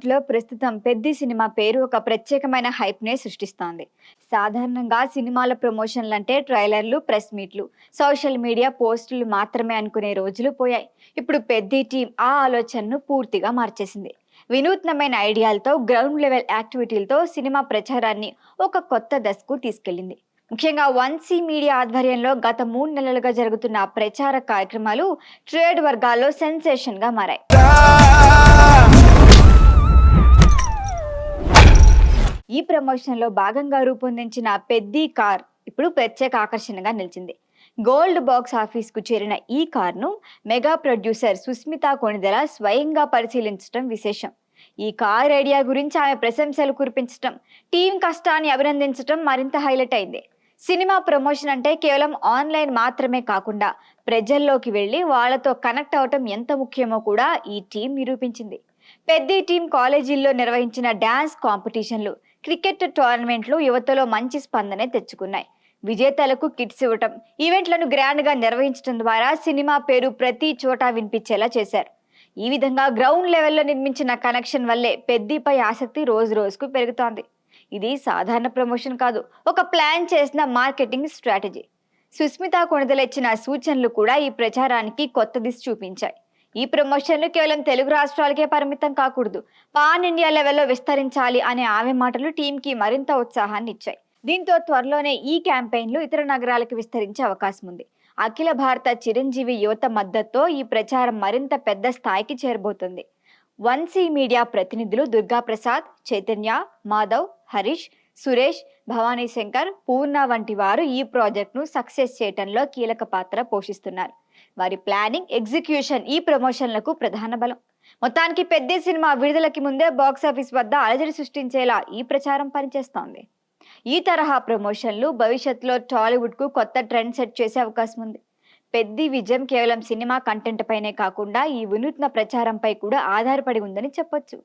టాలీవుడ్‌లో ప్రస్తుతం 'పెద్ది' సినిమా పేరు ఒక ప్రత్యేకమైన హైప్‌నే సృష్టిస్తోంది. సాధారణంగా సినిమాల ప్రమోషన్‌లంటే ట్రైలర్లు, ప్రెస్ మీట్లు, సోషల్ మీడియా పోస్టులు మాత్రమే అనుకునే రోజులు పోయాయి. ఇప్పుడు 'పెద్ది' టీమ్ ఆ ఆలోచనను పూర్తిగా మార్చేసింది. వినూత్నమైన ఐడియాలతో, గ్రౌండ్ లెవెల్ యాక్టివిటీలతో సినిమా ప్రచారాన్ని ఒక కొత్త దశకు తీసుకెళ్లింది. ముఖ్యంగా 1సి మీడియా ఆధ్వర్యంలో గత 3 నెలలుగా జరుగుతున్న ప్రచార కార్యక్రమాలు ట్రేడ్ వర్గాల్లో సెన్సేషన్‌గా మారాయి. ఈ ప్రమోషన్‌లో భాగంగా రూపొందించిన 'పెద్ది' కార్ ఇప్పుడు ప్రత్యేక ఆకర్షణగా నిలిచింది. గోల్డ్ బాక్స్ ఆఫీస్‌కు చేరిన ఈ కార్‌ను మెగా ప్రొడ్యూసర్ సుస్మితా కొణిదెల స్వయంగా పరిశీలించడం విశేషం. ఈ కార్ ఐడియా గురించి ఆమె ప్రశంసలు కురిపించడం, టీం కష్టాన్ని అభినందించడం మరింత హైలైట్ అయింది. సినిమా ప్రమోషన్ అంటే కేవలం ఆన్‌లైన్ మాత్రమే కాకుండా ప్రజల్లోకి వెళ్లి వాళ్ళతో కనెక్ట్ అవ్వటం ఎంత ముఖ్యమో కూడా ఈ టీం నిరూపించింది. 'పెద్ది' టీం కాలేజీల్లో నిర్వహించిన డాన్స్ కాంపిటీషన్లు, క్రికెట్ టోర్నమెంట్లు యువతలో మంచి స్పందనే తెచ్చుకున్నాయి. విజేతలకు కిట్స్ ఇవ్వటం, ఈవెంట్లను గ్రాండ్ గా నిర్వహించడం ద్వారా సినిమా పేరు ప్రతి చోట వినిపించేలా చేశారు. ఈ విధంగా గ్రౌండ్ లెవెల్లో నిర్మించిన కనెక్షన్ వల్లే 'పెద్ది'పై ఆసక్తి రోజు రోజుకు పెరుగుతోంది. ఇది సాధారణ ప్రమోషన్ కాదు, ఒక ప్లాన్ చేసిన మార్కెటింగ్ స్ట్రాటజీ. సుస్మితా కొణిదెల ఇచ్చిన సూచనలు కూడా ఈ ప్రచారానికి కొత్త దిశ చూపించాయి. ఈ ప్రమోషన్లు కేవలం తెలుగు రాష్ట్రాలకే పరిమితం కాకూడదు, పాన్ ఇండియా లెవెల్లో విస్తరించాలి అనే ఆమె మాటలు టీంకి మరింత ఉత్సాహాన్ని ఇచ్చాయి. దీంతో త్వరలోనే ఈ క్యాంపెయిన్లు ఇతర నగరాలకు విస్తరించే అవకాశం ఉంది. అఖిల భారత చిరంజీవి యువత మద్దతుతో ఈ ప్రచారం మరింత పెద్ద స్థాయికి చేరబోతుంది. 1సి మీడియా ప్రతినిధులు దుర్గాప్రసాద్, చైతన్య, మాధవ్, హరీష్, సురేష్, భవానీ శంకర్, పూర్ణ వంటి వారు ఈ ప్రాజెక్ట్ను సక్సెస్ చేయటంలో కీలక పాత్ర పోషిస్తున్నారు. వారి ప్లానింగ్, ఎగ్జిక్యూషన్ ఈ ప్రమోషన్లకు ప్రధాన బలం. మొత్తానికి 'పెద్ది' సినిమా విడుదలకి ముందే బాక్సాఫీస్ వద్ద అలజడి సృష్టించేలా ఈ ప్రచారం పనిచేస్తోంది. ఈ తరహా ప్రమోషన్లు భవిష్యత్తులో టాలీవుడ్కు కొత్త ట్రెండ్ సెట్ చేసే అవకాశం ఉంది. 'పెద్ది' విజయం కేవలం సినిమా కంటెంట్ పైనే కాకుండా ఈ వినూత్న ప్రచారంపై కూడా ఆధారపడి ఉందని చెప్పొచ్చు.